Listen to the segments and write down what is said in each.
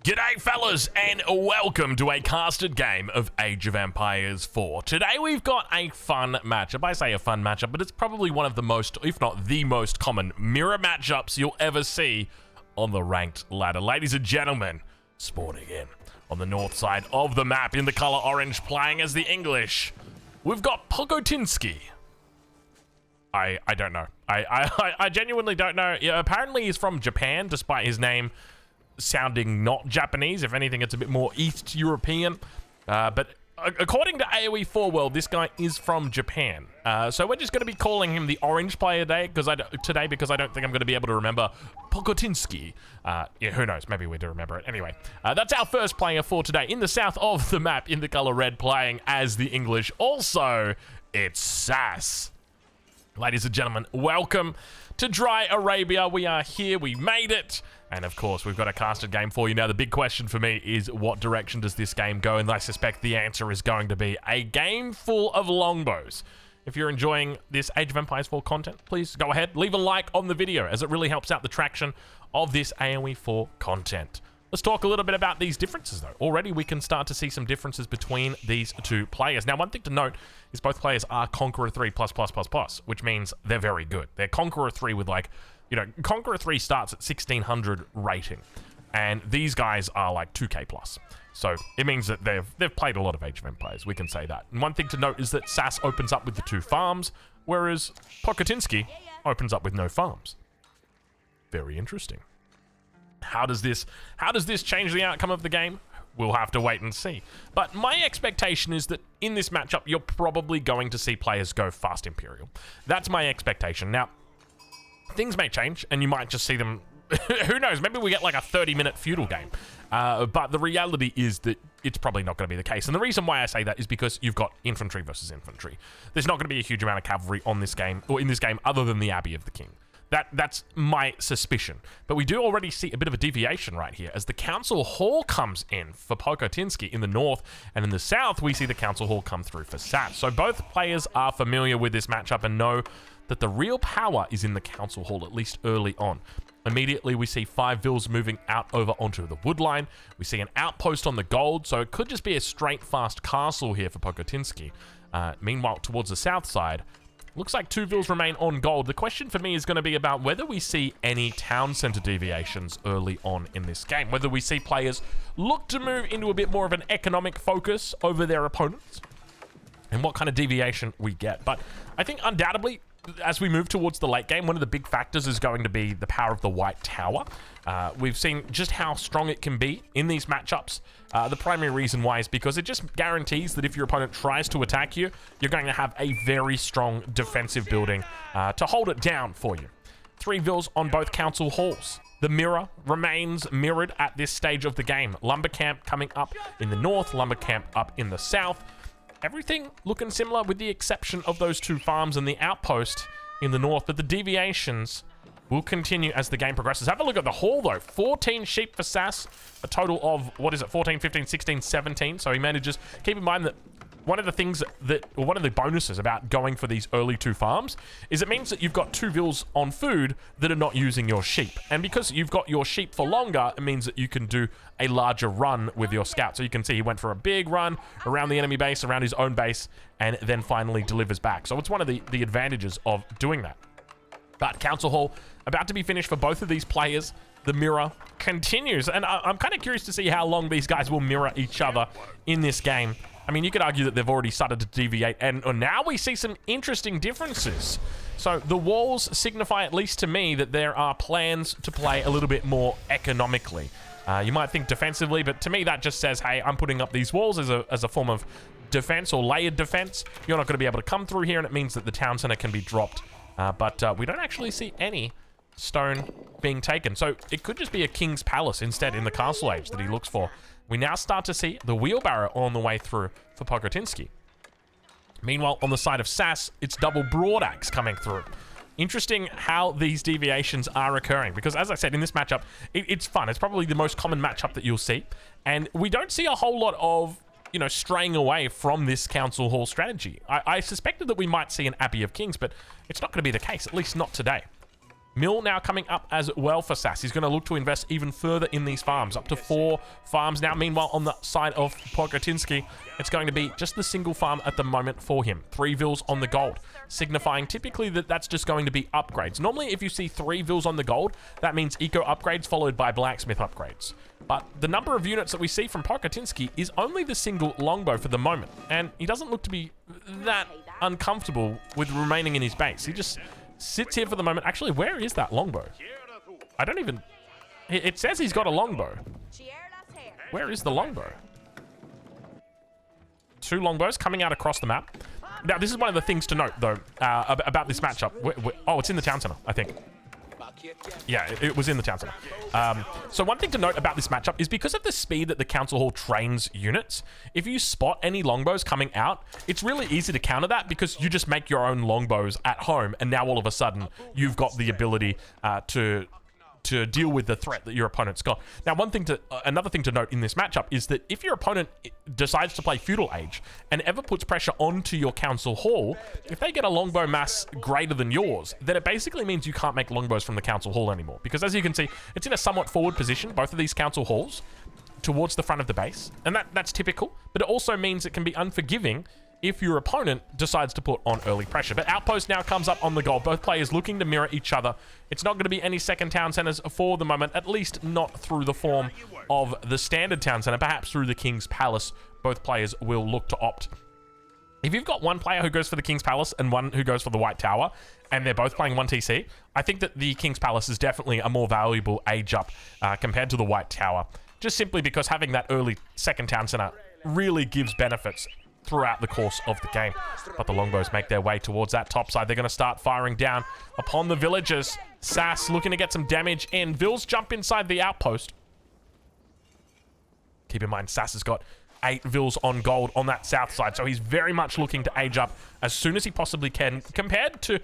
G'day fellas, and welcome to a casted game of Age of Empires 4. Today we've got a fun matchup. I say a fun matchup, but it's probably one of the most, if not the most common mirror matchups you'll ever see on the ranked ladder. Ladies and gentlemen, spawning in on the north side of the map in the color orange, playing as the English, we've got Pogotinsky. I don't know. I genuinely don't know. Yeah, apparently he's from Japan, despite his name sounding not Japanese. If anything, it's a bit more East European. But according to AoE 4 World, this guy is from Japan. So we're just going to be calling him the Orange Player today because I don't think I'm going to be able to remember Pogotinsky. Yeah, who knows? Maybe we do remember it. Anyway, that's our first player for today. In the south of the map, in the color red, playing as the English. Also, it's Sass. Ladies and gentlemen, welcome to Dry Arabia. We are here. We made it. And of course, we've got a casted game for you. Now, the big question for me is, what direction does this game go? And I suspect the answer is going to be a game full of longbows. If you're enjoying this Age of Empires 4 content, please go ahead, leave a like on the video, as it really helps out the traction of this AoE 4 content. Let's talk a little bit about these differences, though. Already, we can start to see some differences between these two players. Now, one thing to note is both players are Conqueror 3 ++++, which means they're very good. They're Conqueror 3 with, like, you know, Conqueror 3 starts at 1600 rating, and these guys are like 2k plus. So it means that they've played a lot of Age of Empires, we can say that. And one thing to note is that Sass opens up with the 2 farms, whereas Pogotinsky opens up with no farms. Very interesting. How does this change the outcome of the game? We'll have to wait and see. But my expectation is that in this matchup, you're probably going to see players go fast Imperial. That's my expectation. Now, things may change, and you might just see them, who knows, maybe we get like a 30-minute feudal game. But the reality is that it's probably not going to be the case. And the reason why I say that is because you've got infantry versus infantry. There's not going to be a huge amount of cavalry on this game, or in this game, other than the Abbey of the King. That's my suspicion. But we do already see a bit of a deviation right here, as the Council Hall comes in for Pogotinsky in the north, and in the south, we see the Council Hall come through for Sass. So both players are familiar with this matchup and know that the real power is in the Council Hall, at least early on. Immediately, we see 5 vills moving out over onto the wood line. We see an outpost on the gold, so it could just be a straight, fast castle here for Pogotinsky. Meanwhile, towards the south side, looks like 2 vills remain on gold. The question for me is going to be about whether we see any town center deviations early on in this game, whether we see players look to move into a bit more of an economic focus over their opponents, and what kind of deviation we get. But I think undoubtedly, as we move towards the late game, one of the big factors is going to be the power of the White Tower. We've seen just how strong it can be in these matchups. The primary reason why is because it just guarantees that if your opponent tries to attack you, you're going to have a very strong defensive building to hold it down for you. 3 vills on both council halls. The mirror remains mirrored at this stage of the game. Lumber camp coming up in the north, lumber camp up in the south. Everything looking similar with the exception of those 2 farms and the outpost in the north, but the deviations will continue as the game progresses. Have a look at the hall, though. 14 sheep for Sass, a total of, 14, 15, 16, 17. So he manages. Keep in mind that one of the things one of the bonuses about going for these early 2 farms is it means that you've got 2 vills on food that are not using your sheep. And because you've got your sheep for longer, it means that you can do a larger run with your scout. So you can see he went for a big run around the enemy base, around his own base, and then finally delivers back. So it's one of the advantages of doing that. But Council Hall about to be finished for both of these players. The mirror continues, and I'm kind of curious to see how long these guys will mirror each other in this game. I mean, you could argue that they've already started to deviate, and now we see some interesting differences. So the walls signify, at least to me, that there are plans to play a little bit more economically. You might think defensively, but to me that just says, hey, I'm putting up these walls as a form of defense or layered defense. You're not going to be able to come through here, and it means that the town center can be dropped. But we don't actually see any stone being taken. So it could just be a king's palace instead in the castle age that he looks for. We now start to see the wheelbarrow on the way through for Pogotinsky. Meanwhile, on the side of Sass, it's double broadaxe coming through. Interesting how these deviations are occurring, because as I said, in this matchup, it's fun. It's probably the most common matchup that you'll see. And we don't see a whole lot of, you know, straying away from this Council Hall strategy. I suspected that we might see an Abbey of Kings, but it's not going to be the case, at least not today. Mill now coming up as well for Sass. He's going to look to invest even further in these farms, up to 4 farms now. Meanwhile, on the side of Pogotinsky, it's going to be just the single farm at the moment for him. 3 vils on the gold, signifying typically that that's just going to be upgrades. Normally, if you see 3 vils on the gold, that means eco upgrades followed by blacksmith upgrades. But the number of units that we see from Pogotinsky is only the single longbow for the moment, and he doesn't look to be that uncomfortable with remaining in his base. He just sits here for the moment. Actually, where is that longbow? I don't even... It says he's got a longbow. Where is the longbow? 2 longbows coming out across the map. Now, this is one of the things to note, though, about this matchup. Oh, it's in the town center, I think. Yeah, it was in the town center. So one thing to note about this matchup is because of the speed that the Council Hall trains units, if you spot any longbows coming out, it's really easy to counter that because you just make your own longbows at home, and now all of a sudden you've got the ability to deal with the threat that your opponent's got. Now, another thing to note in this matchup is that if your opponent decides to play Feudal Age and ever puts pressure onto your Council Hall, if they get a longbow mass greater than yours, then it basically means you can't make longbows from the Council Hall anymore. Because as you can see, it's in a somewhat forward position, both of these Council Halls, towards the front of the base. And that's typical, but it also means it can be unforgiving if your opponent decides to put on early pressure. But Outpost now comes up on the goal. Both players looking to mirror each other. It's not going to be any second town centers for the moment, at least not through the form of the standard town center. Perhaps through the King's Palace, both players will look to opt. If you've got one player who goes for the King's Palace and one who goes for the White Tower, and they're both playing 1 TC, I think that the King's Palace is definitely a more valuable age up compared to the White Tower. Just simply because having that early second town center really gives benefits throughout the course of the game. But the longbows make their way towards that top side. They're going to start firing down upon the villagers. Sass looking to get some damage in. Vils jump inside the outpost. Keep in mind, Sass has got 8 vils on gold on that south side, so he's very much looking to age up as soon as he possibly can, compared to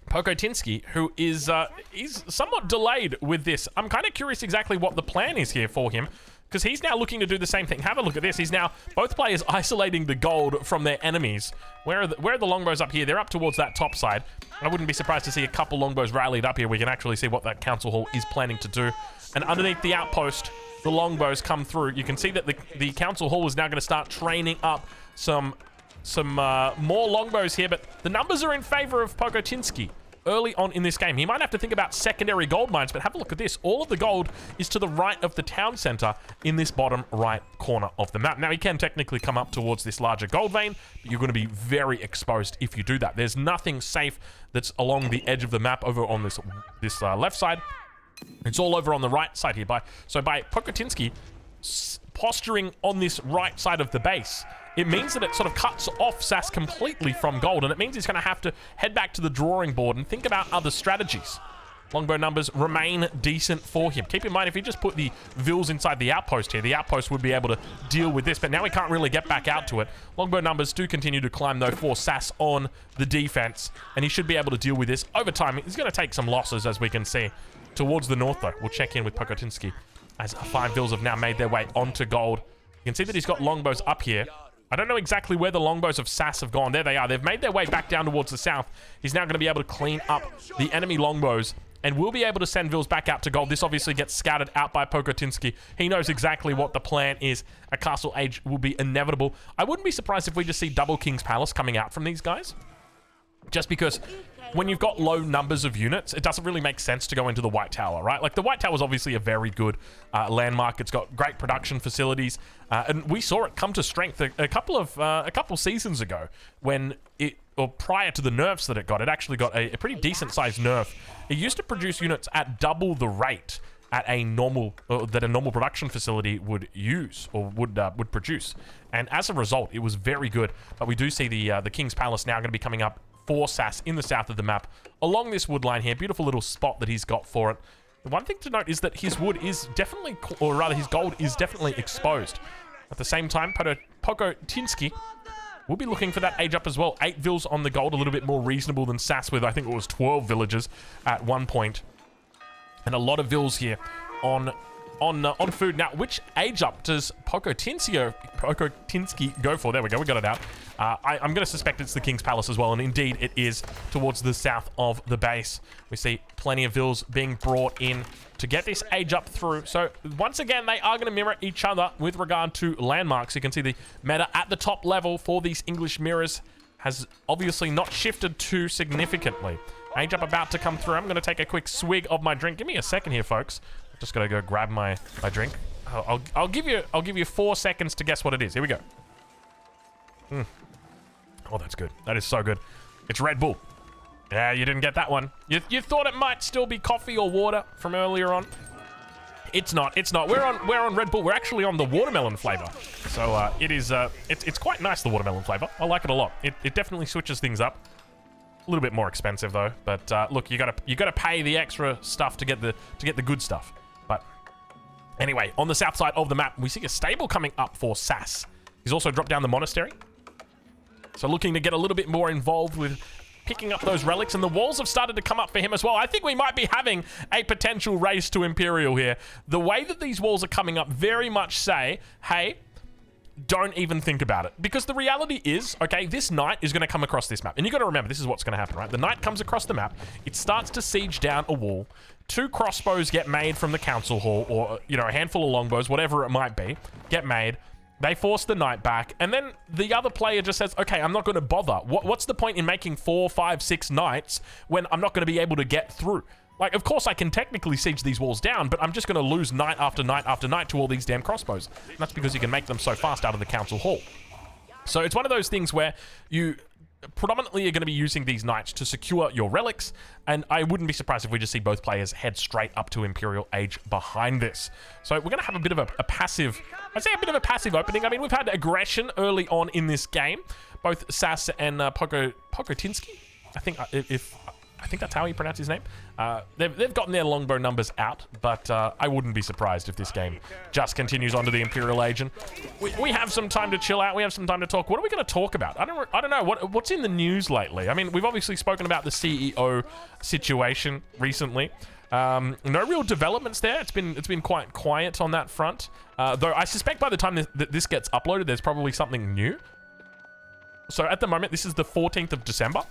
Pogotinsky, who is he's somewhat delayed with this. I'm kind of curious exactly what the plan is here for him, because he's now looking to do the same thing. Have a look at this. He's now, both players isolating the gold from their enemies. Where are the longbows up here? They're up towards that top side. I wouldn't be surprised to see a couple longbows rallied up here. We can actually see what that Council Hall is planning to do. And underneath the outpost, the longbows come through. You can see that the Council Hall is now going to start training up some more longbows here, but the numbers are in favor of Pogotinsky early on in this game. He might have to think about secondary gold mines, but have a look at this. All of the gold is to the right of the town center in this bottom right corner of the map. Now, he can technically come up towards this larger gold vein, but you're going to be very exposed if you do that. There's nothing safe that's along the edge of the map over on this left side. It's all over on the right side here. So by Pogotinsky posturing on this right side of the base, it means that it sort of cuts off Sass completely from gold, and it means he's going to have to head back to the drawing board and think about other strategies. Longbow numbers remain decent for him. Keep in mind, if he just put the vils inside the outpost here, the outpost would be able to deal with this, but now he can't really get back out to it. Longbow numbers do continue to climb, though, for Sass on the defense, and he should be able to deal with this. Over time, he's going to take some losses, as we can see. Towards the north, though, we'll check in with Pogotinsky, as 5 vils have now made their way onto gold. You can see that he's got longbows up here. I don't know exactly where the longbows of Sass have gone. There they are. They've made their way back down towards the south. He's now going to be able to clean up the enemy longbows and will be able to send vils back out to gold. This obviously gets scouted out by Pogotinsky. He knows exactly what the plan is. A castle age will be inevitable. I wouldn't be surprised if we just see double King's Palace coming out from these guys. Just because when you've got low numbers of units, it doesn't really make sense to go into the White Tower, right? Like, the White Tower is obviously a very good landmark. It's got great production facilities, and we saw it come to strength a couple seasons ago when or prior to the nerfs that it got. It actually got a pretty decent sized nerf. It used to produce units at double the rate that a normal production facility would use or would produce, and as a result, it was very good. But we do see the King's Palace now going to be coming up for Sass in the south of the map along this wood line here. Beautiful little spot that he's got for it. The one thing to note is that his wood is definitely, or rather his gold is definitely exposed. At the same time, Pogotinsky will be looking for that age up as well. 8 vils on the gold, a little bit more reasonable than Sass with, I think it was 12 villagers at one point. And a lot of vils here on on food. Now, which age up does Pokotinsky go for? There we go, we got it out. I'm going to suspect it's the King's Palace as well, and indeed it is towards the south of the base. We see plenty of vills being brought in to get this age up through. So once again, they are going to mirror each other with regard to landmarks. You can see the meta at the top level for these English mirrors has obviously not shifted too significantly. Age up about to come through. I'm going to take a quick swig of my drink. Give me a second here, folks. I'm just going to go grab my drink. I'll give you 4 seconds to guess what it is. Here we go. Oh, that's good. That is so good. It's Red Bull. Yeah, you didn't get that one. You thought it might still be coffee or water from earlier on. It's not. It's not. We're on Red Bull. We're actually on the watermelon flavor. So it's quite nice, the watermelon flavor. I like it a lot. It definitely switches things up. A little bit more expensive though. But look, you gotta pay the extra stuff to get the good stuff. But anyway, on the south side of the map, we see a stable coming up for Sass. He's also dropped down the monastery. So looking to get a little bit more involved with picking up those relics, and the walls have started to come up for him as well. I think we might be having a potential race to Imperial here. The way that these walls are coming up very much say, hey, don't even think about it. Because the reality is, okay, this knight is going to come across this map. And you got to remember, this is what's going to happen, right? The knight comes across the map. It starts to siege down a wall. 2 crossbows get made from the council hall, or, you know, a handful of longbows, whatever it might be, get made. They force the knight back, and then the other player just says, okay, I'm not going to bother. What's the point in making 4, 5, 6 knights when I'm not going to be able to get through? Like, of course I can technically siege these walls down, but I'm just going to lose knight after knight after knight to all these damn crossbows. And that's because you can make them so fast out of the council hall. So it's one of those things where you predominantly are going to be using these knights to secure your relics, and I wouldn't be surprised if we just see both players head straight up to Imperial Age behind this. So we're going to have a bit of a passive, I'd say a bit of a passive opening. I mean, we've had aggression early on in this game. Both Sass and Pokotinsky, I think that's how you pronounce his name. They've gotten their longbow numbers out, but I wouldn't be surprised if this game just continues on to the Imperial Age. And we have some time to chill out. We have some time to talk. What are we going to talk about? I don't know. What's in the news lately? I mean, we've obviously spoken about the CEO situation recently. No real developments there. It's been quite quiet on that front. Though I suspect by the time this gets uploaded, there's probably something new. So at the moment, this is the 14th of December.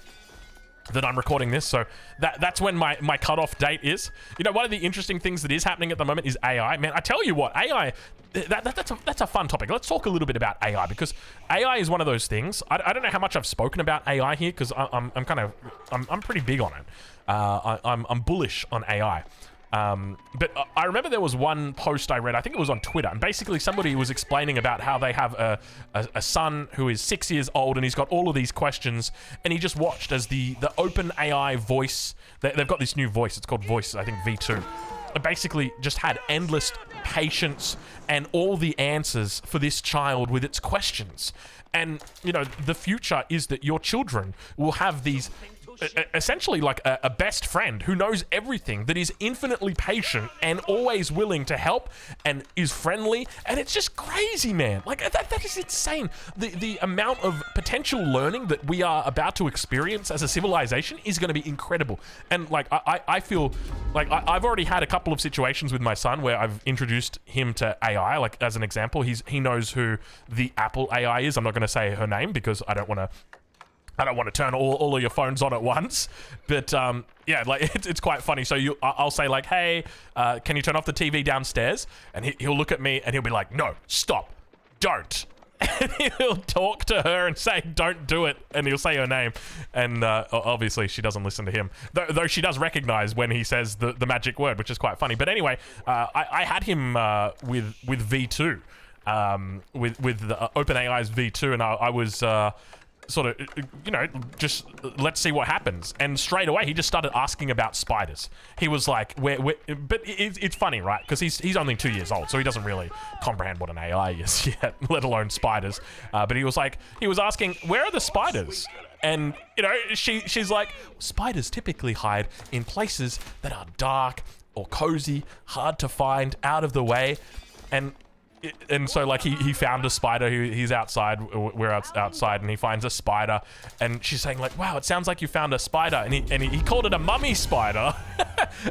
That I'm recording this, so that's when my cutoff date is. You know, one of the interesting things that is happening at the moment is AI. Man, I tell you what, AI, that's a fun topic. Let's talk a little bit about AI, because AI is one of those things. I don't know how much I've spoken about AI here, because I'm pretty big on it. I'm bullish on AI. But I remember there was one post I read, I think it was on Twitter, and basically somebody was explaining about how they have a son who is 6 years old, and he's got all of these questions, and he just watched as the open AI voice, they've got this new voice, it's called Voice, I think V2, it basically just had endless patience and all the answers for this child with its questions. And, you know, the future is that your children will have these essentially like a best friend who knows everything, that is infinitely patient and always willing to help and is friendly, and it's just crazy, man. Like that is insane. The amount of potential learning that we are about to experience as a civilization is going to be incredible. And like I feel like I've already had a couple of situations with my son where I've introduced him to AI. Like, as an example, he knows who the Apple AI is. I'm not going to say her name because I don't want to turn all of your phones on at once, but yeah, like it's quite funny. So I'll say like, hey, can you turn off the TV downstairs? And he'll look at me and he'll be like, no, stop, don't. And he'll talk to her and say, don't do it. And he'll say her name. And obviously she doesn't listen to him, though she does recognize when he says the magic word, which is quite funny. But anyway, I had him with V2, with the OpenAI's V2, and I was sort of, you know, just let's see what happens. And straight away, he just started asking about spiders. He was like, where but it's funny, right? Because he's only 2 years old, so he doesn't really comprehend what an AI is yet, let alone spiders. But he was asking, where are the spiders? And, you know, she's like, spiders typically hide in places that are dark or cozy, hard to find, out of the way. And and so like he found a spider. He's outside. We're outside, and he finds a spider. And she's saying like, "Wow, it sounds like you found a spider." And he called it a mummy spider.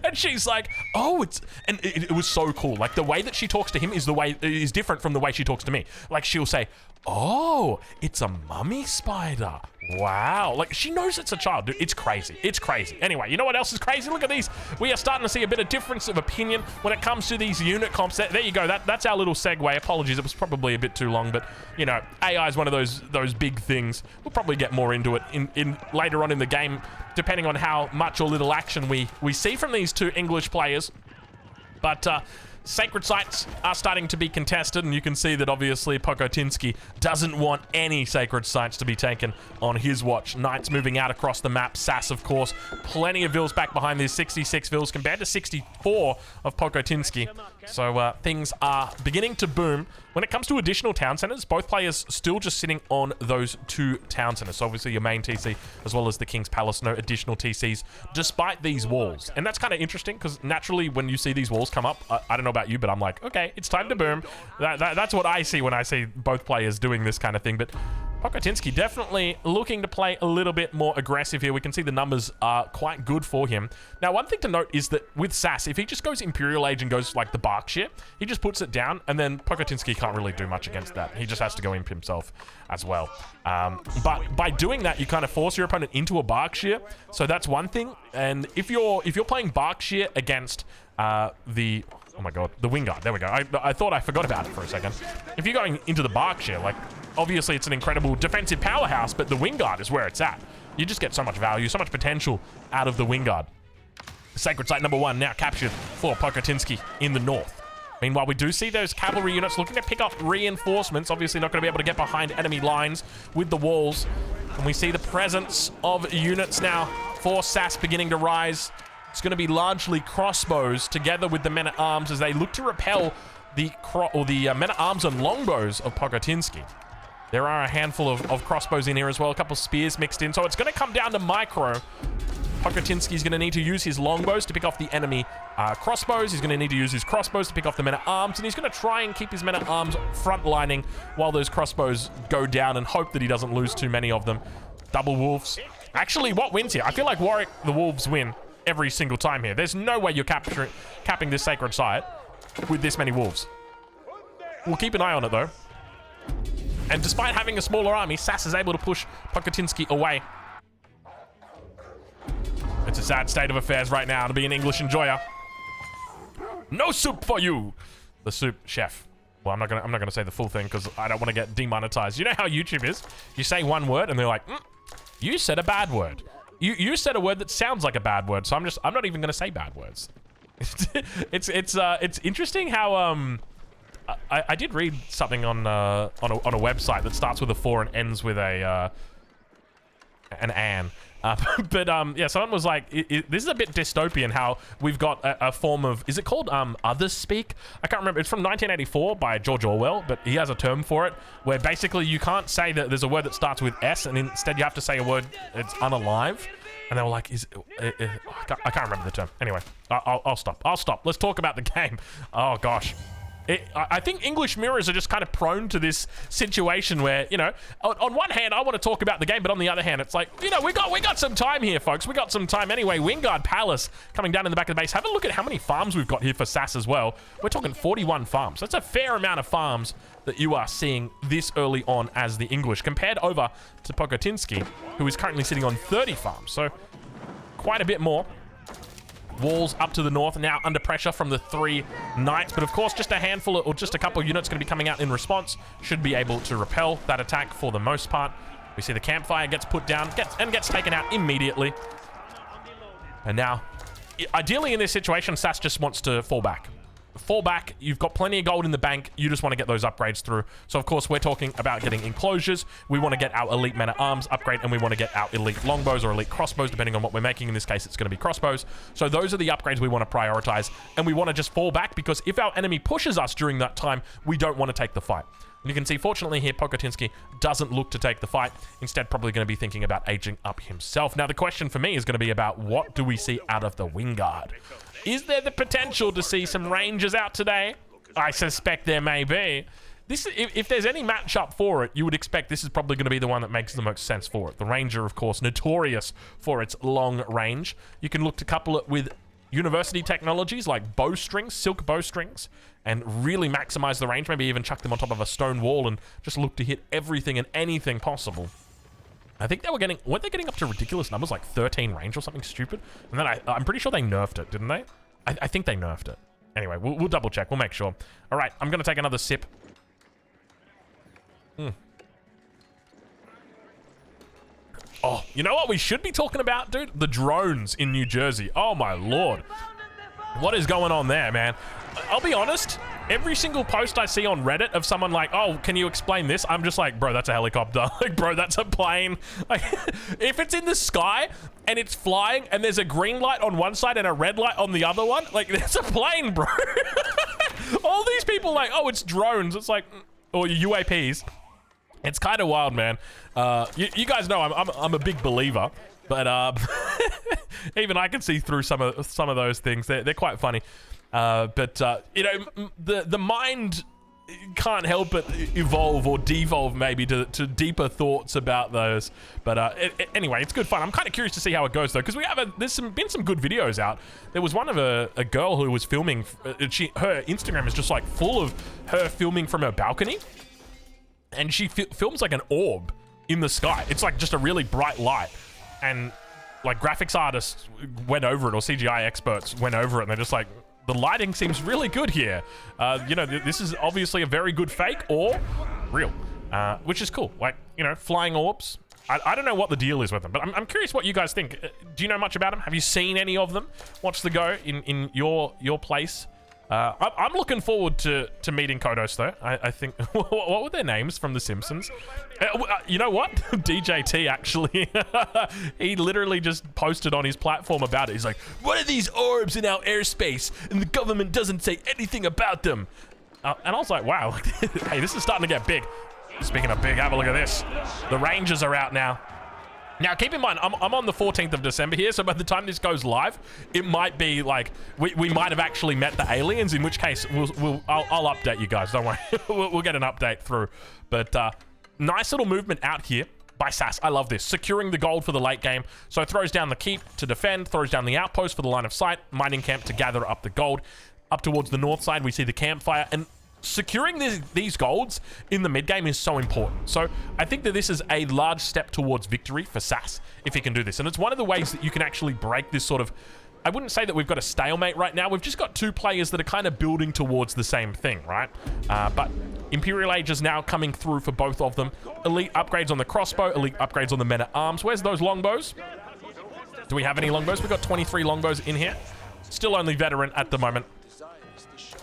And she's like, "Oh, it was so cool. Like the way that she talks to him is different from the way she talks to me. Like she'll say, 'Oh, it's a mummy spider.' Wow." Like she knows it's a child, dude. It's crazy. It's crazy. Anyway, you know what else is crazy? Look at these. We are starting to see a bit of difference of opinion when it comes to these unit comps. There you go. That's our little segue. Apologies, it was probably a bit too long, but you know, AI is one of those big things. We'll probably get more into it in later on in the game, depending on how much or little action we see from these two English players. But sacred sites are starting to be contested, and you can see that obviously Pokotinski doesn't want any sacred sites to be taken on his watch. Knights moving out across the map. Sass, of course, plenty of vills back behind these 66 vills compared to 64 of Pokotinski. So things are beginning to boom. When it comes to additional town centers, both players still just sitting on those 2 town centers. So obviously your main TC as well as the King's Palace, no additional TCs despite these walls. And that's kind of interesting because naturally when you see these walls come up, I don't know about you, but I'm like, okay, it's time to boom. That's what I see when I see both players doing this kind of thing. But Pokotinski definitely looking to play a little bit more aggressive here. We can see the numbers are quite good for him. Now, one thing to note is that with Sass, if he just goes Imperial Age and goes like the Berkshire, he just puts it down, and then Pokotinski can't really do much against that. He just has to go imp himself as well. But by doing that, you kind of force your opponent into a Berkshire. So that's one thing. And if you're playing Berkshire against oh my god, the Wingard. There we go. I thought I forgot about it for a second. If you're going into the Berkshire, like, obviously it's an incredible defensive powerhouse, but the Wingard is where it's at. You just get so much value, so much potential out of the Wingard. Sacred Site number 1 now captured for Pokotinski in the north. Meanwhile, we do see those cavalry units looking to pick up reinforcements. Obviously not going to be able to get behind enemy lines with the walls. And we see the presence of units now for Sass beginning to rise. It's going to be largely crossbows together with the men-at-arms as they look to repel the men-at-arms and longbows of Pokotinski. There are a handful of crossbows in here as well, a couple of spears mixed in, so it's going to come down to micro. Pokotinski's going to need to use his longbows to pick off the enemy crossbows. He's going to need to use his crossbows to pick off the men-at-arms, and he's going to try and keep his men-at-arms front-lining while those crossbows go down and hope that he doesn't lose too many of them. Double wolves. Actually, what wins here? I feel like Warwick, the wolves win every single time here. There's no way you're capping this sacred site with this many wolves. We'll keep an eye on it though. And despite having a smaller army, Sass is able to push Pokotinski away. It's a sad state of affairs right now to be an English enjoyer. No soup for you, the soup chef. Well, I'm not gonna say the full thing because I don't want to get demonetized. You know how YouTube is? You say one word and they're like, you said a bad word. You said a word that sounds like a bad word, so I'm not even gonna say bad words. It's interesting how I did read something on a website that starts with a 4 and ends with an an. Yeah, someone was like, this is a bit dystopian how we've got a form of, is it called others speak? I can't remember. It's from 1984 by George Orwell, but he has a term for it where basically you can't say that there's a word that starts with S and instead you have to say a word that's unalive. And they were like, I can't remember the term. Anyway, I'll stop. Let's talk about the game. Oh gosh. I think English mirrors are just kind of prone to this situation where, you know, on one hand, I want to talk about the game, but on the other hand, it's like, you know, we got some time here, folks. We got some time anyway. Wingard Palace coming down in the back of the base. Have a look at how many farms we've got here for Sass as well. We're talking 41 farms. That's a fair amount of farms that you are seeing this early on as the English, compared over to Pokotinski, who is currently sitting on 30 farms. So quite a bit more. Walls up to the north now under pressure from the 3 knights, but of course just a handful or just a couple of units going to be coming out in response should be able to repel that attack for the most part. We see the campfire gets put down gets taken out immediately, and now ideally in this situation Sass just wants to fall back. You've got plenty of gold in the bank. You just want to get those upgrades through. So of course we're talking about getting enclosures. We want to get our elite men-at-arms upgrade, and we want to get our elite longbows or elite crossbows, depending on what we're making. In this case it's going to be crossbows. So those are the upgrades we want to prioritize, and we want to just fall back because if our enemy pushes us during that time, we don't want to take the fight. And you can see, fortunately here, Pokotinski doesn't look to take the fight. Instead, probably going to be thinking about aging up himself. Now, the question for me is going to be about what do we see out of the Wingard? Is there the potential to see some rangers out today? I suspect there may be. This, if there's any matchup for it, you would expect this is probably going to be the one that makes the most sense for it. The Ranger, of course, notorious for its long range. You can look to couple it with university technologies like bowstrings, silk bowstrings, and really maximize the range. Maybe even chuck them on top of a stone wall and just look to hit everything and anything possible. I think they were getting, weren't they getting up to ridiculous numbers, like 13 range or something stupid? And then I'm pretty sure they nerfed it, didn't they? I think they nerfed it. Anyway, we'll double check. We'll make sure. All right, I'm going to take another sip. Oh, you know what we should be talking about, dude? The drones in New Jersey. Oh, my Lord. What is going on there, man? I'll be honest. Every single post I see on Reddit of someone like, oh, can you explain this? I'm just like, bro, that's a helicopter. Like, bro, that's a plane. Like, if it's in the sky and it's flying and there's a green light on one side and a red light on the other one, like, there's a plane, bro. All these people like, oh, it's drones. It's like, or UAPs. It's kind of wild, man. You guys know I'm a big believer, but even I can see through some of those things. They're quite funny. But you know, the mind can't help but evolve or devolve maybe to deeper thoughts about those. But anyway, it's good fun. I'm kind of curious to see how it goes though, because there's been some good videos out. There was one of a girl who was filming. Her Instagram is just like full of her filming from her balcony. And she films like an orb in the sky. It's like just a really bright light. And like graphics artists went over it, or CGI experts went over it, and they're just like, the lighting seems really good here. You know, this is obviously a very good fake or real, which is cool. Like, you know, flying orbs. I don't know what the deal is with them, but I'm curious what you guys think. Do you know much about them? Have you seen any of them? Watch the go in your place. I'm looking forward to meeting Kodos, though. I think... what were their names from The Simpsons? You know what? DJT, actually. He literally just posted on his platform about it. He's like, what are these orbs in our airspace? And the government doesn't say anything about them. And I was like, wow. Hey, this is starting to get big. Speaking of big, have a look at this. The Rangers are out now. Now, keep in mind, I'm on the 14th of December here, so by the time this goes live, it might be like, we might have actually met the aliens, in which case, I'll update you guys, don't worry. we'll get an update through. But nice little movement out here by SAS. I love this. Securing the gold for the late game. So throws down the keep to defend, throws down the outpost for the line of sight, mining camp to gather up the gold. Up towards the north side, we see the campfire, and securing these golds in the mid game is so important. So I think that this is a large step towards victory for SAS if he can do this. And it's one of the ways that you can actually break this sort of... I wouldn't say that we've got a stalemate right now. We've just got two players that are kind of building towards the same thing, right? But Imperial Age is now coming through for both of them. Elite upgrades on the crossbow, elite upgrades on the men-at-arms. Where's those longbows? Do we have any longbows? We've got 23 longbows in here. Still only veteran at the moment.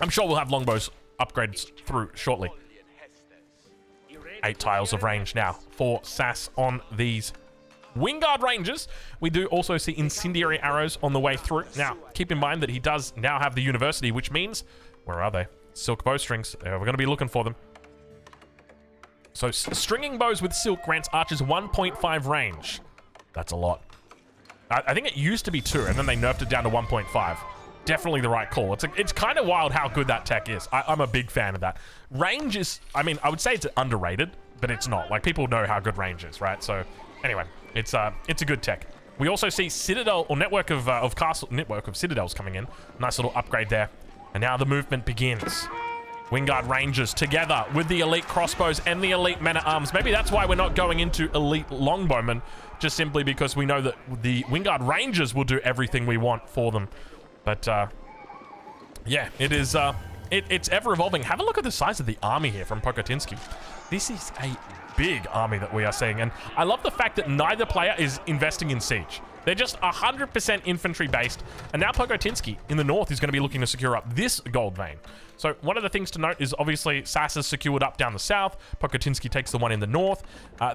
I'm sure we'll have longbows upgrades through shortly. 8 tiles of range now for SAS on these Wingard Rangers. We do also see incendiary arrows on the way through. Now, keep in mind that he does now have the university, which means, where are they? Silk bowstrings. We're going to be looking for them. So, stringing bows with silk grants archers 1.5 range. That's a lot. I think it used to be 2, and then they nerfed it down to 1.5. Definitely the right call. It's kind of wild how good that tech is. I'm a big fan of that. Range is, I mean, I would say it's underrated, but it's not. Like, people know how good range is, right? So, anyway, it's a good tech. We also see Citadel, or network of citadels coming in. Nice little upgrade there. And now the movement begins. Wingard Rangers together with the elite crossbows and the elite men-at-arms. Maybe that's why we're not going into elite longbowmen, just simply because we know that the Wingard Rangers will do everything we want for them. But, yeah, it is, it's ever-evolving. Have a look at the size of the army here from Pokotinsky. This is a big army that we are seeing, and I love the fact that neither player is investing in siege. They're just 100% infantry-based, and now Pokotinsky in the north is going to be looking to secure up this gold vein. So one of the things to note is obviously SAS is secured up down the south. Pokotinsky takes the one in the north.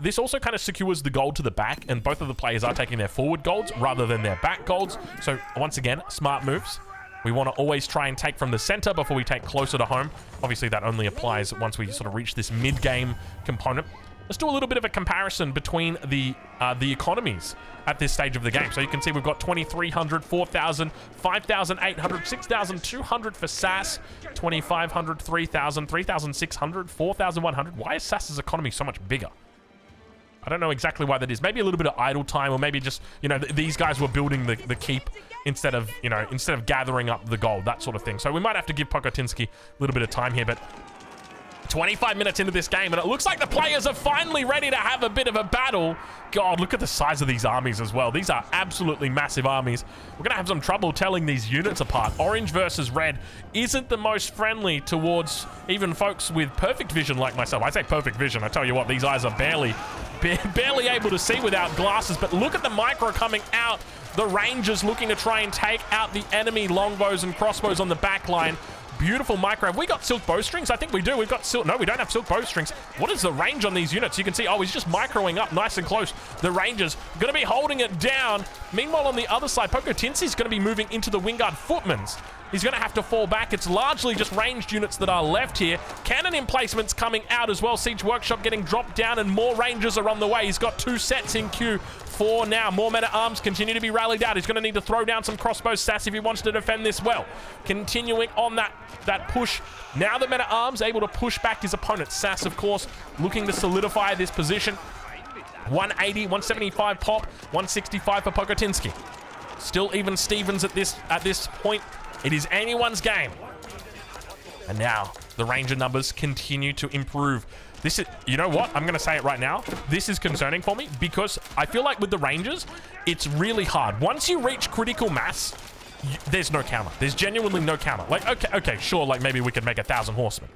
This also kind of secures the gold to the back, and both of the players are taking their forward golds rather than their back golds. So once again, smart moves. We want to always try and take from the center before we take closer to home. Obviously, that only applies once we sort of reach this mid-game component. let's do a little bit of a comparison between the economies at this stage of the game. So you can see we've got 2,300, 4,000, 5,800, 6,200 for SAS, 2,500, 3,000, 3,600, 4,100. Why is SAS's economy so much bigger? I don't know exactly why that is. Maybe a little bit of idle time, or maybe just, you know, these guys were building the keep instead of, you know, instead of gathering up the gold, that sort of thing. So we might have to give Pokotinsky a little bit of time here, but 25 minutes into this game, and it looks like the players are finally ready to have a bit of a battle. God, look at the size of these armies as well. These are absolutely massive armies. We're going to have some trouble telling these units apart. Orange versus red isn't the most friendly towards even folks with perfect vision like myself. I say perfect vision. I tell you what, these eyes are barely able to see without glasses, but look at the micro coming out. The Rangers looking to try and take out the enemy longbows and crossbows on the back line. Beautiful micro. Have we got silk bowstrings? I think we do. We've got silk. No, we don't have silk bowstrings. What is the range on these units? You can see, oh, he's just microing up nice and close. The Rangers going to be holding it down. Meanwhile, on the other side, Pokotinsky's going to be moving into the Wingard Footmans. He's going to have to fall back. It's largely just ranged units that are left here. Cannon emplacements coming out as well. Siege Workshop getting dropped down, and more Rangers are on the way. He's got 2 sets in queue for now. More men-at-arms continue to be rallied out. He's going to need to throw down some crossbow sass if he wants to defend this well. Continuing on that push. Now the men-at-arms able to push back his opponent. Sass, of course, looking to solidify this position. 180, 175 pop, 165 for Pokotinsky. Still even Stevens at this point. It is anyone's game. And now the Ranger numbers continue to improve. This is, you know what? I'm going to say it right now. This is concerning for me because I feel like with the Rangers, it's really hard. Once you reach critical mass, there's no counter. There's genuinely no counter. Like, okay, sure, like maybe we could make 1,000 horsemen.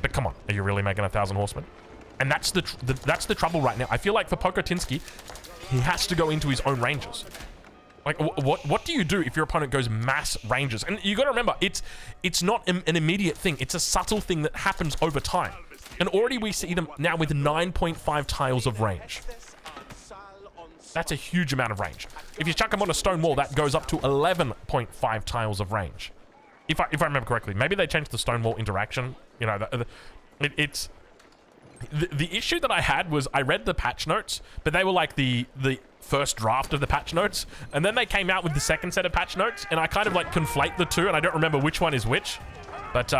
But come on, are you really making 1,000 horsemen? And that's the trouble right now. I feel like for Pokotinsky, he has to go into his own Rangers. Like, what do you do if your opponent goes mass Rangers? And you got to remember, it's not an immediate thing. It's a subtle thing that happens over time. And already we see them now with 9.5 tiles of range. That's a huge amount of range. If you chuck them on a stone wall, that goes up to 11.5 tiles of range. If I remember correctly. Maybe they changed the stone wall interaction. You know, the issue that I had was I read the patch notes, but they were like the first draft of the patch notes, and then they came out with the second set of patch notes, and I kind of like conflate the two, and I don't remember which one is which. But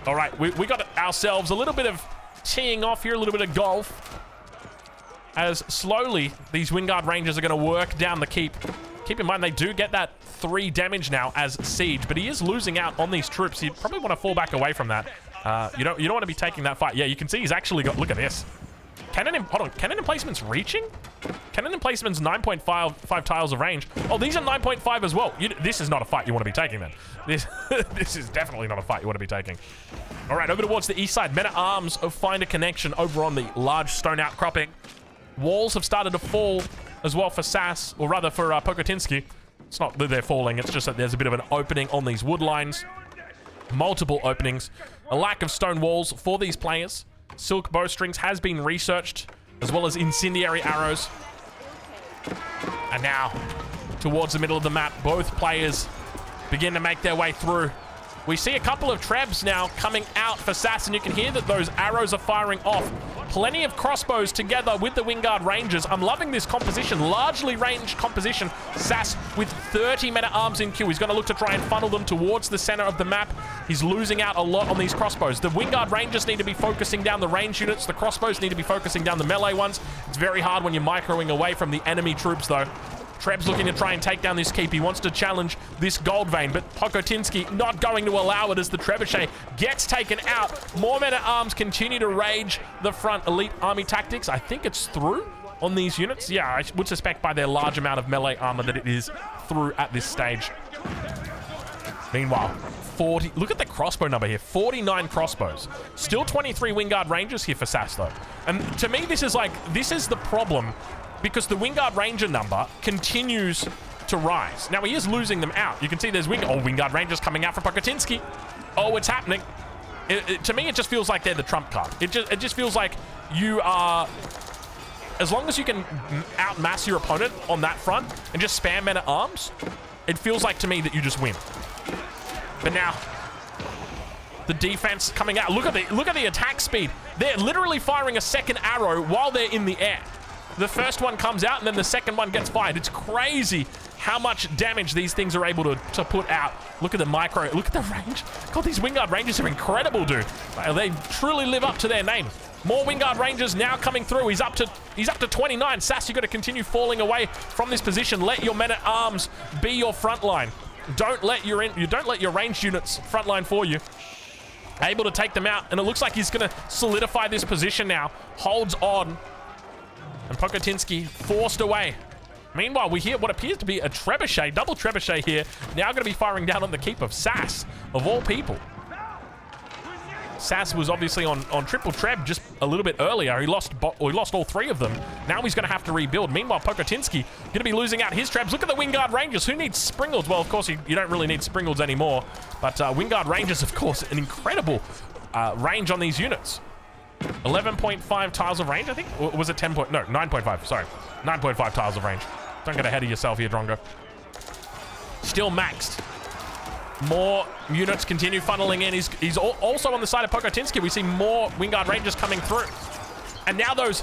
all right, we got ourselves a little bit of teeing off here, a little bit of golf, as slowly these Wingard Rangers are going to work down the keep. Keep in mind they do get that 3 damage now as siege, but he is losing out on these troops. You probably want to fall back away from that. You don't want to be taking that fight. Yeah, you can see he's actually got. Look at this. Hold on. Cannon emplacement's reaching? Cannon emplacement's 9.5 tiles of range. Oh, these are 9.5 as well. This is not a fight you want to be taking then. This is definitely not a fight you want to be taking. All right, over towards the east side. Men-at-arms find a connection over on the large stone outcropping. Walls have started to fall as well for Sass, or rather for Pokotinsky. It's not that they're falling, it's just that there's a bit of an opening on these wood lines. Multiple openings. A lack of stone walls for these players. Silk bowstrings has been researched, as well as incendiary arrows. And now, towards the middle of the map, both players begin to make their way through. We see a couple of trebs now coming out for Sass, and you can hear that those arrows are firing off. Plenty of crossbows together with the Wingard Rangers. I'm loving this composition, largely ranged composition. Sass with 30 men-at-arms in queue. He's going to look to try and funnel them towards the center of the map. He's losing out a lot on these crossbows. The Wingard Rangers need to be focusing down the range units. The crossbows need to be focusing down the melee ones. It's very hard when you're microing away from the enemy troops, though. Treb's looking to try and take down this keep. He wants to challenge this gold vein, but Pokotinsky not going to allow it as the trebuchet gets taken out. More men-at-arms continue to rage the front. Elite army tactics, I think it's through on these units. Yeah, I would suspect by their large amount of melee armor that it is through at this stage. Meanwhile, 40, look at the crossbow number here, 49 crossbows. Still 23 Wingard Rangers here for Sass though. And to me, this is the problem, because the Wingard Ranger number continues to rise. Now, he is losing them out. You can see there's Wingard Rangers coming out for Pokotinsky. Oh, it's happening. To me, it just feels like they're the trump card. It just feels like you are... As long as you can outmass your opponent on that front and just spam men-at-arms, it feels like to me that you just win. But now, The defense coming out. Look at the attack speed. They're literally firing a second arrow while they're in the air. The first one comes out and then the second one gets fired. It's crazy how much damage these things are able to put out. Look at the micro. Look at the range. God, these Wingard Rangers are incredible, dude. They truly live up to their name. More Wingard Rangers now coming through. He's up to 29. Sass, you got to continue falling away from this position. Let your men-at-arms be your front line. Don't let your ranged units frontline for you. Able to take them out, and it looks like he's going to solidify this position now. Holds on. And Pokutinsky forced away. Meanwhile, we hear what appears to be a trebuchet, double trebuchet here. Now going to be firing down on the keep of Sass, of all people. Sass was obviously on triple treb just a little bit earlier. He lost all three of them. Now he's going to have to rebuild. Meanwhile, Pokutinsky going to be losing out his trebs. Look at the Wingard Rangers. Who needs Springles? Well, of course, you don't really need Springles anymore. But Wingard Rangers, of course, an incredible range on these units. 11.5 tiles of range, I think? Or was it 10 point? No, 9.5. Sorry. 9.5 tiles of range. Don't get ahead of yourself here, Drongo. Still maxed. More units continue funneling in. He's also on the side of Pokutinsky. We see more Wingard Rangers coming through. And now those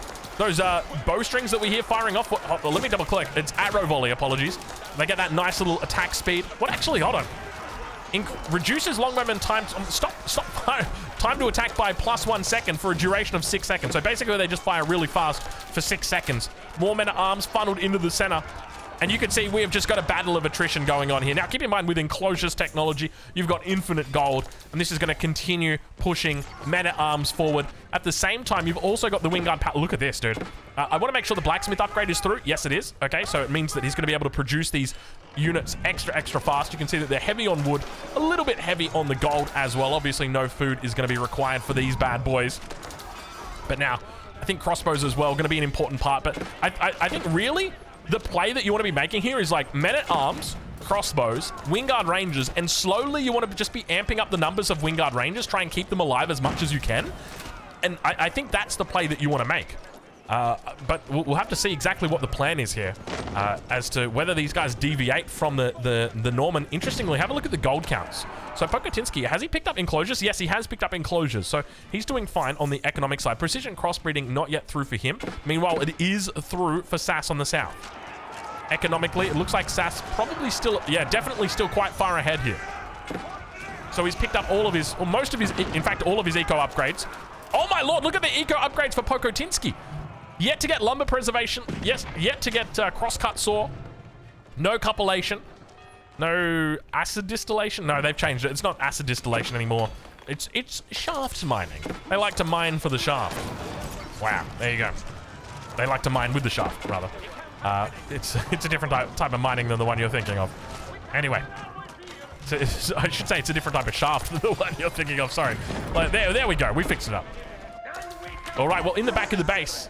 bowstrings that we hear firing off. Let me double click. It's arrow volley, apologies. They get that nice little attack speed. What actually, hold on. Reduces long moment time. Stop time to attack by +1 second for a duration of 6 seconds. So basically, they just fire really fast for 6 seconds. More men-at-arms funneled into the center. And you can see we have just got a battle of attrition going on here. Now, keep in mind, with enclosures technology, you've got infinite gold, and this is going to continue pushing men-at-arms forward. At the same time, you've also got the Wingard power. Look at this, dude. I want to make sure the blacksmith upgrade is through. Yes, it is. Okay, so it means that he's going to be able to produce these units extra fast. You can see that they're heavy on wood, a little bit heavy on the gold as well. Obviously, no food is going to be required for these bad boys. But now, I think crossbows as well going to be an important part. But I think really the play that you want to be making here is like men-at-arms, crossbows, Wingard Rangers, and slowly you want to just be amping up the numbers of Wingard Rangers, try and keep them alive as much as you can. And I think that's the play that you want to make. But we'll have to see exactly what the plan is here as to whether these guys deviate from the norm. And interestingly, have a look at the gold counts. So Pokutinsky, has he picked up enclosures? Yes, he has picked up enclosures. So he's doing fine on the economic side. Precision crossbreeding, not yet through for him. Meanwhile, it is through for Sass on the south. Economically, it looks like Sass probably still, yeah, definitely still quite far ahead here. So he's picked up all of his, or most of his, in fact, all of his eco upgrades. Oh my lord, look at the eco upgrades for Pokutinsky. Yet to get lumber preservation. Yes, yet to get crosscut saw. No cupellation. No acid distillation. No, they've changed it. It's not acid distillation anymore. It's shaft mining. They like to mine for the shaft. Wow, there you go. They like to mine with the shaft, rather. It's a different type of mining than the one you're thinking of. Anyway. I should say it's a different type of shaft than the one you're thinking of. Sorry. There we go. We fixed it up. All right, well, in the back of the base,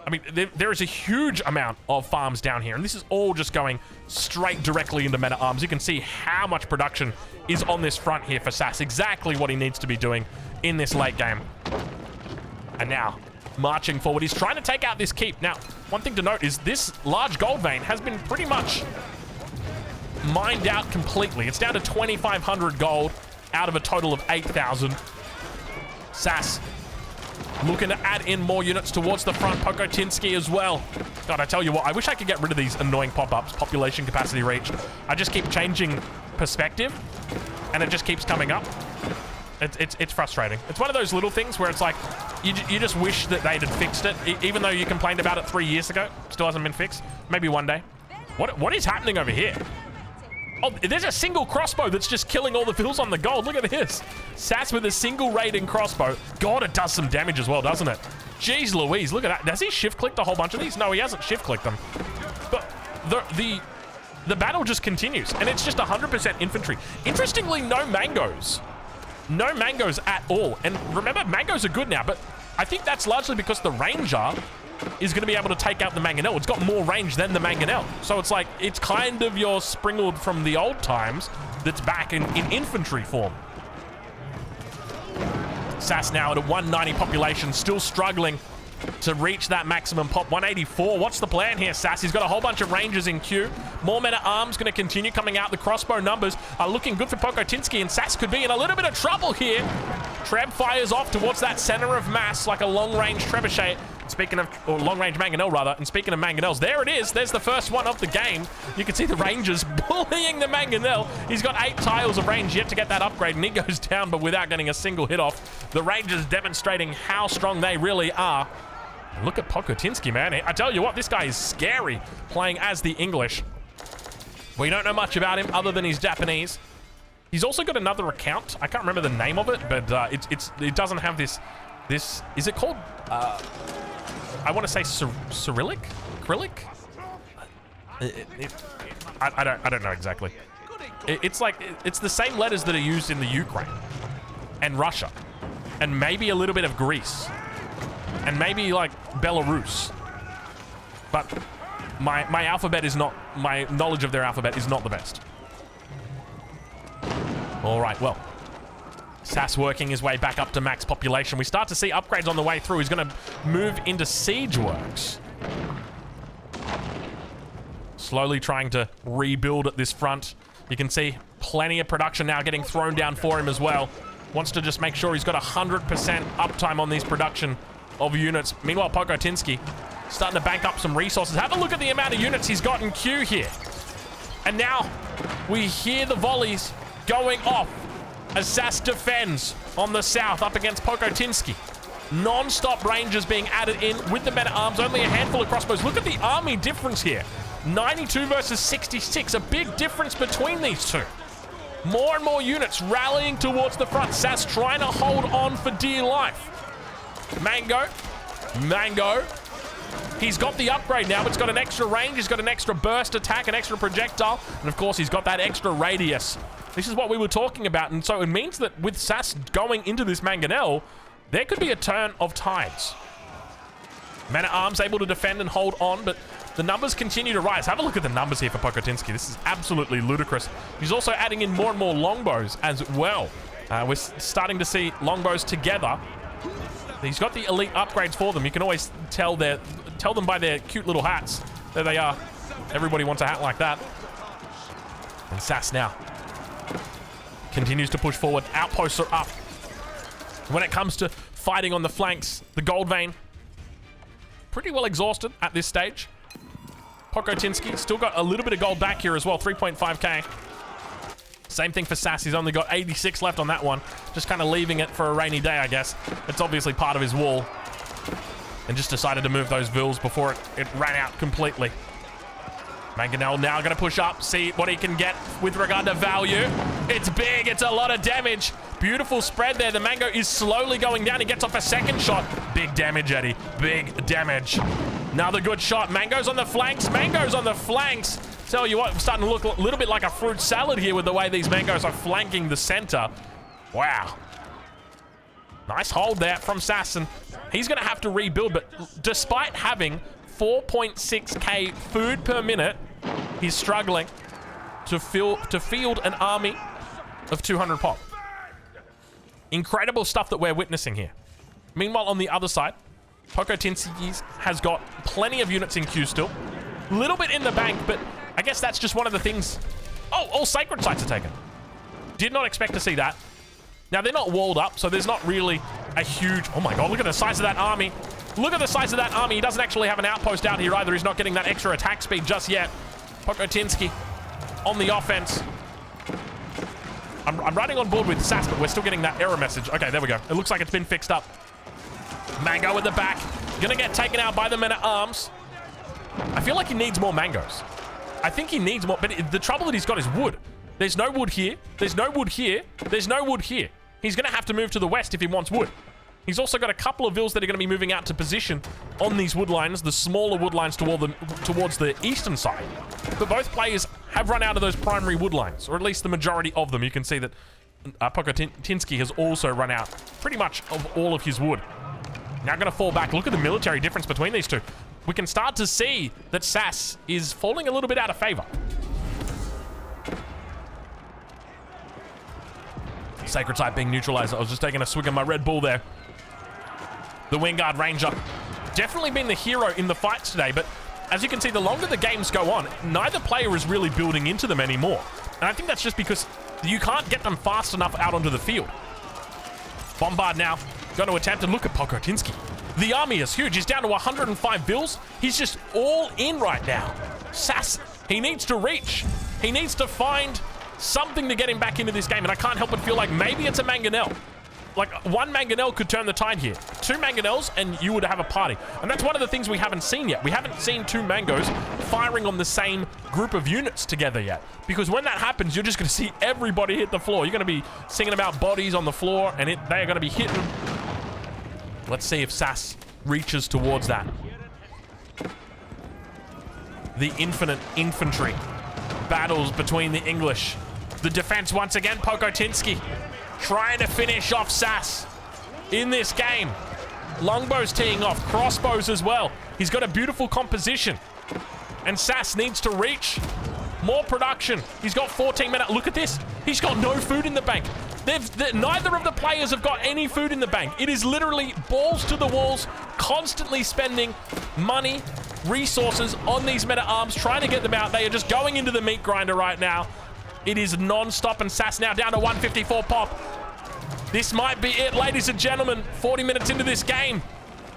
I mean, there is a huge amount of farms down here, and this is all just going straight directly into men-at-arms. You can see how much production is on this front here for Sass. Exactly what he needs to be doing in this late game. And now, marching forward, he's trying to take out this keep. Now, one thing to note is this large gold vein has been pretty much mined out completely. It's down to 2,500 gold out of a total of 8,000. Sass looking to add in more units towards the front. Pokutinsky as well. God, I tell you what, I wish I could get rid of these annoying pop-ups. Population capacity reached. I just keep changing perspective, and it just keeps coming up. It's frustrating. It's one of those little things where it's like, you just wish that they'd have fixed it, even though you complained about it 3 years ago. Still hasn't been fixed. Maybe one day. What is happening over here? Oh, there's a single crossbow that's just killing all the fills on the gold. Look at this. Sass with a single raiding crossbow. God, it does some damage as well, doesn't it? Jeez Louise, look at that. Has he shift-clicked a whole bunch of these? No, he hasn't shift-clicked them. But the battle just continues, and it's just 100% infantry. Interestingly, no mangoes. No mangoes at all. And remember, mangoes are good now, but I think that's largely because the ranger is going to be able to take out the mangonel. It's got more range than the mangonel. So it's like, it's kind of your Springled from the old times that's back in infantry form. Sass now at a 190 population, still struggling to reach that maximum pop. 184. What's the plan here, Sass? He's got a whole bunch of rangers in queue. More men-at-arms going to continue coming out. The crossbow numbers are looking good for Pokotinsky, and Sass could be in a little bit of trouble here. Treb fires off towards that center of mass like a long-range trebuchet. Speaking of, or long-range mangonel rather, and speaking of mangonels, there it is. There's the first one of the game. You can see the rangers bullying the mangonel. He's got 8 tiles of range yet to get that upgrade, and he goes down, but without getting a single hit off. The rangers demonstrating how strong they really are. Look at Pokotinsky, man. I tell you what, this guy is scary playing as the English. We don't know much about him other than he's Japanese. He's also got another account. I can't remember the name of it, but it doesn't have this. Is it called? I want to say Cyrillic? Acrylic? I don't know exactly. It's the same letters that are used in the Ukraine and Russia, and maybe a little bit of Greece. And maybe like Belarus, but my alphabet is not, my knowledge of their alphabet is not the best. All right, well, Sass working his way back up to max population. We start to see upgrades on the way through. He's going to move into siege works, slowly trying to rebuild at this front. You can see plenty of production now getting thrown down for him as well. Wants to just make sure he's got 100% uptime on these production of units. Meanwhile, Pokotinsky starting to bank up some resources. Have a look at the amount of units he's got in queue here. And now we hear the volleys going off as Sass defends on the south up against Pokotinsky. Non-stop rangers being added in with the men-at-arms. Only a handful of crossbows. Look at the army difference here. 92 versus 66. A big difference between these two. More and more units rallying towards the front. Sass trying to hold on for dear life. Mango. He's got the upgrade now. It's got an extra range. He's got an extra burst attack, an extra projectile. And of course, he's got that extra radius. This is what we were talking about. And so it means that with Sass going into this mangonel, there could be a turn of tides. Men-at-arms able to defend and hold on, but the numbers continue to rise. Have a look at the numbers here for Pokotinsky. This is absolutely ludicrous. He's also adding in more and more longbows as well. We're starting to see longbows together. He's got the elite upgrades for them. You can always tell them by their cute little hats. There they are. Everybody wants a hat like that. And Sass now continues to push forward. Outposts are up. When it comes to fighting on the flanks, the Gold Vein pretty well exhausted at this stage. Pokotinsky still got a little bit of gold back here as well, 3.5k. Same thing for Sass. He's only got 86 left on that one. Just kind of leaving it for a rainy day, I guess. It's obviously part of his wall. And just decided to move those vills before it ran out completely. Mangonel now going to push up, see what he can get with regard to value. It's big. It's a lot of damage. Beautiful spread there. The Mango is slowly going down. He gets off a second shot. Big damage, Eddie. Big damage. Another good shot. Mango's on the flanks. Mango's on the flanks. Tell you what, I'm starting to look a little bit like a fruit salad here with the way these mangoes are flanking the center. Wow. Nice hold there from Sasson. He's going to have to rebuild, but despite having 4.6k food per minute, he's struggling to field an army of 200 pop. Incredible stuff that we're witnessing here. Meanwhile, on the other side, Pokotinsky has got plenty of units in queue still. A little bit in the bank, but I guess that's just one of the things. Oh, all sacred sites are taken. Did not expect to see that. Now, they're not walled up, so there's not really a huge... Oh my god, look at the size of that army. Look at the size of that army. He doesn't actually have an outpost out here either. He's not getting that extra attack speed just yet. Pokotinsky on the offense. I'm running on board with Sass, but we're still getting that error message. Okay, there we go. It looks like it's been fixed up. Mango at the back. Gonna get taken out by the men-at-arms. I feel like he needs more mangoes. I think he needs more, but the trouble that he's got is wood. There's no wood here. There's no wood here. There's no wood here. He's going to have to move to the west if he wants wood. He's also got a couple of vills that are going to be moving out to position on these wood lines, the smaller wood lines towards the eastern side. But both players have run out of those primary wood lines, or at least the majority of them. You can see that Pokotinsky has also run out pretty much of all of his wood. Now going to fall back. Look at the military difference between these two. We can start to see that Sass is falling a little bit out of favor. Sacred Site being neutralized. I was just taking a swig of my Red Bull there. The Wingard Ranger definitely been the hero in the fights today, but as you can see, the longer the games go on, neither player is really building into them anymore. And I think that's just because you can't get them fast enough out onto the field. Bombard now, going to attempt, and look at Pogotinsky. The army is huge. He's down to 105 bills. He's just all in right now. Sass, he needs to reach. He needs to find something to get him back into this game, and I can't help but feel like maybe it's a Mangonel. Like, one Mangonel could turn the tide here. Two Mangonels, and you would have a party. And that's one of the things we haven't seen yet. We haven't seen two Mangos firing on the same group of units together yet. Because when that happens, you're just going to see everybody hit the floor. You're going to be singing about bodies on the floor, and they are going to be hitting. Let's see if Sass reaches towards that. The infinite infantry battles between the English. The defense once again, Pogotinsky trying to finish off Sass in this game. Longbows teeing off, crossbows as well. He's got a beautiful composition. And Sass needs to reach more production. He's got 14 minutes. Look at this. He's got no food in the bank. Neither of the players have got any food in the bank. It is literally balls to the walls, constantly spending money, resources on these men-at-arms, trying to get them out. They are just going into the meat grinder right now. It is non-stop, and Sass now down to 154 pop. This might be it, ladies and gentlemen. 40 minutes into this game.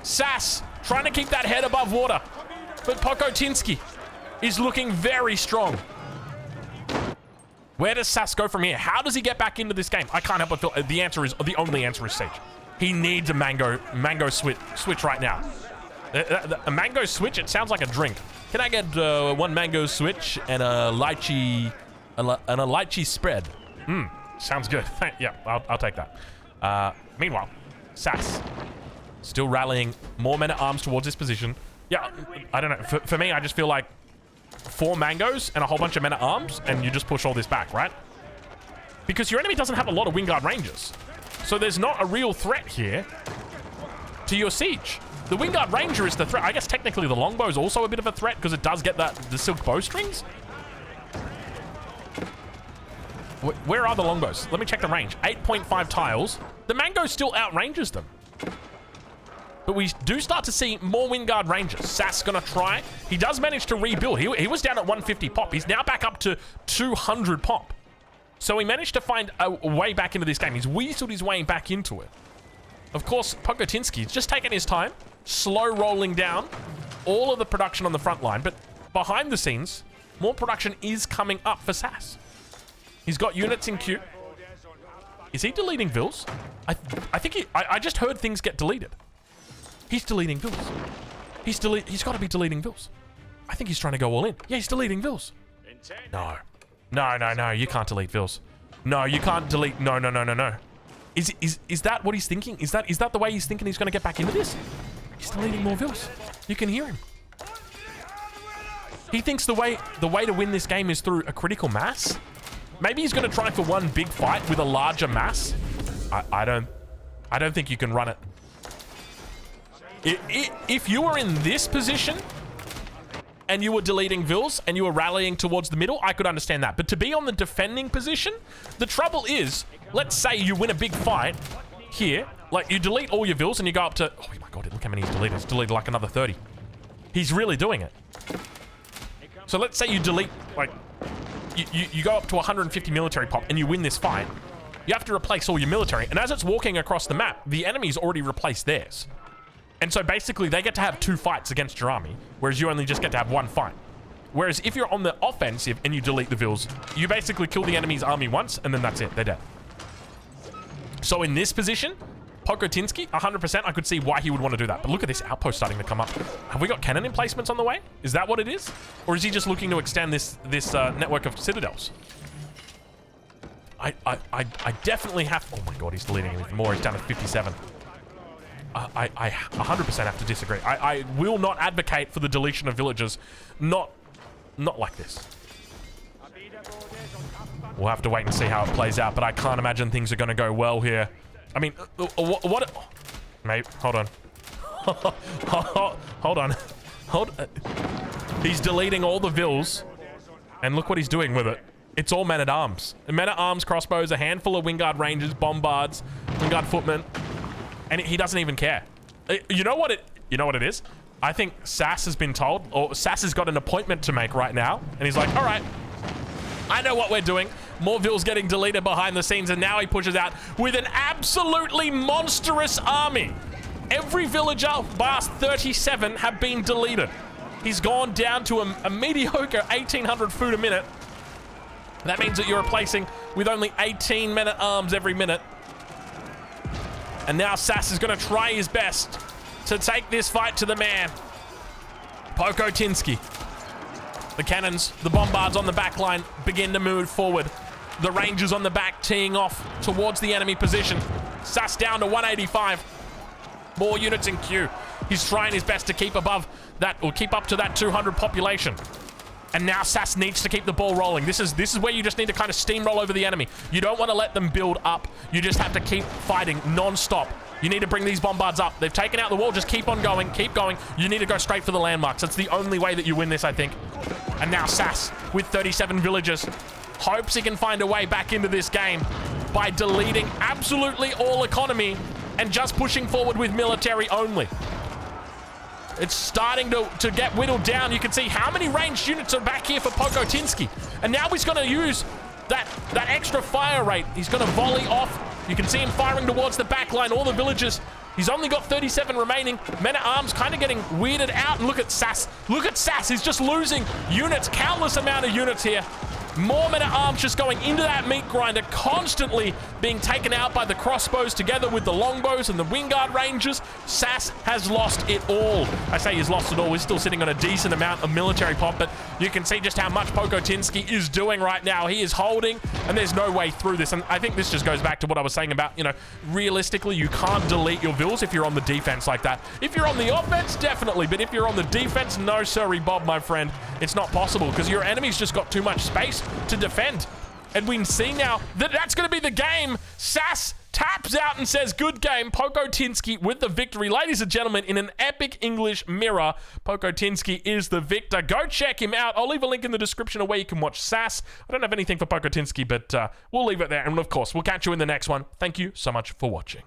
Sass trying to keep that head above water. But Pogotinsky is looking very strong. Where does Sass go from here? How does he get back into this game? I can't help but feel the only answer is Siege. He needs a mango switch right now. A mango switch, it sounds like a drink. Can I get one mango switch and a lychee spread? Sounds good. Yeah, I'll take that. Meanwhile, Sass still rallying more men-at-arms towards this position. Yeah, I don't know. For me, I just feel like 4 mangoes and a whole bunch of men-at-arms, and you just push all this back, right? Because your enemy doesn't have a lot of Wingard Rangers. So there's not a real threat here to your siege. The Wingard Ranger is the threat. I guess technically the longbow is also a bit of a threat because it does get the silk bowstrings. Where are the longbows? Let me check the range. 8.5 tiles. The mango still outranges them. But we do start to see more Wingard Rangers. Sass gonna try. He does manage to rebuild. He was down at 150 pop. He's now back up to 200 pop. So he managed to find a way back into this game. He's weaseled his way back into it. Of course, Pogotinsky's just taking his time, slow rolling down all of the production on the front line. But behind the scenes, more production is coming up for Sass. He's got units in queue. Is he deleting vills? I think I just heard things get deleted. He's deleting vills. He's got to be deleting vills. I think he's trying to go all in. Yeah, he's deleting vills. No. No, you can't delete vills. No, you can't delete. No. Is that what he's thinking? Is that the way he's thinking he's going to get back into this? He's deleting more vills. You can hear him. He thinks the way to win this game is through a critical mass. Maybe he's going to try for one big fight with a larger mass. I don't think you can run it. If you were in this position and you were deleting vills and you were rallying towards the middle, I could understand that. But to be on the defending position, the trouble is, let's say you win a big fight here, like you delete all your vills and you go up to, oh my god, look how many he's deleted. He's deleted like another 30. He's really doing it. So let's say you delete, like, you go up to 150 military pop and you win this fight. You have to replace all your military. And as it's walking across the map, the enemy's already replaced theirs. And so basically they get to have 2 fights against your army, whereas you only just get to have 1 fight. Whereas if you're on the offensive and you delete the vills, you basically kill the enemy's army once and then that's it, they're dead. So in this position, Pogotinsky, 100%, I could see why he would want to do that. But look at this outpost starting to come up. Have we got cannon emplacements on the way? Is that what it is? Or is he just looking to extend this network of citadels? I definitely have... Oh my god, he's deleting even more. He's down to 57. I 100% have to disagree. I will not advocate for the deletion of villages. Not like this. We'll have to wait and see how it plays out, but I can't imagine things are going to go well here. I mean, what? Mate, hold on. Hold on. He's deleting all the vills, and look what he's doing with it. It's all men-at-arms. Men-at-arms, crossbows, a handful of Wingard Rangers, bombards, Wingard footmen, and he doesn't even care. You know what You know what it is? I think Sass has been told, or Sass has got an appointment to make right now, and he's like, all right, I know what we're doing. Morville's getting deleted behind the scenes, and now he pushes out with an absolutely monstrous army. Every villager, bar 37, have been deleted. He's gone down to a mediocre 1,800 food a minute. That means that you're replacing with only 18 men-at-arms every minute. And now Sass is going to try his best to take this fight to the man. Pokotinski. The cannons, the bombards on the back line begin to move forward. The Rangers on the back teeing off towards the enemy position. Sass down to 185. More units in queue. He's trying his best to keep above that, or keep up to that 200 population. And now Sass needs to keep the ball rolling. This is where you just need to kind of steamroll over the enemy. You don't want to let them build up. You just have to keep fighting non-stop. You need to bring these bombards up. They've taken out the wall. Just keep on going. Keep going. You need to go straight for the landmarks. That's the only way that you win this, I think. And now Sass, with 37 villagers, hopes he can find a way back into this game by deleting absolutely all economy and just pushing forward with military only. It's starting to get whittled down. You can see how many ranged units are back here for Pokotinski. And now he's going to use that extra fire rate. He's going to volley off. You can see him firing towards the back line, all the villagers. He's only got 37 remaining. Men-at-arms kind of getting weirded out. And look at Sass. Look at Sass. He's just losing units, countless amount of units here. More men-at-arms just going into that meat grinder, constantly being taken out by the crossbows together with the longbows and the wingard rangers. Sass has lost it all. I say he's lost it all. He's still sitting on a decent amount of military pop, but you can see just how much Pokotinski is doing right now. He is holding, and there's no way through this. And I think this just goes back to what I was saying about, you know, realistically, you can't delete your vills if you're on the defense like that. If you're on the offense, definitely. But if you're on the defense, no sirree Bob, my friend. It's not possible because your enemy's just got too much space to defend. And we see now that that's going to be the game. Sass taps out and says, good game. Pokotinski with the victory. Ladies and gentlemen, in an epic English mirror, Pokotinski is the victor. Go check him out. I'll leave a link in the description of where you can watch Sass. I don't have anything for Pokotinski, but we'll leave it there. And of course, we'll catch you in the next one. Thank you so much for watching.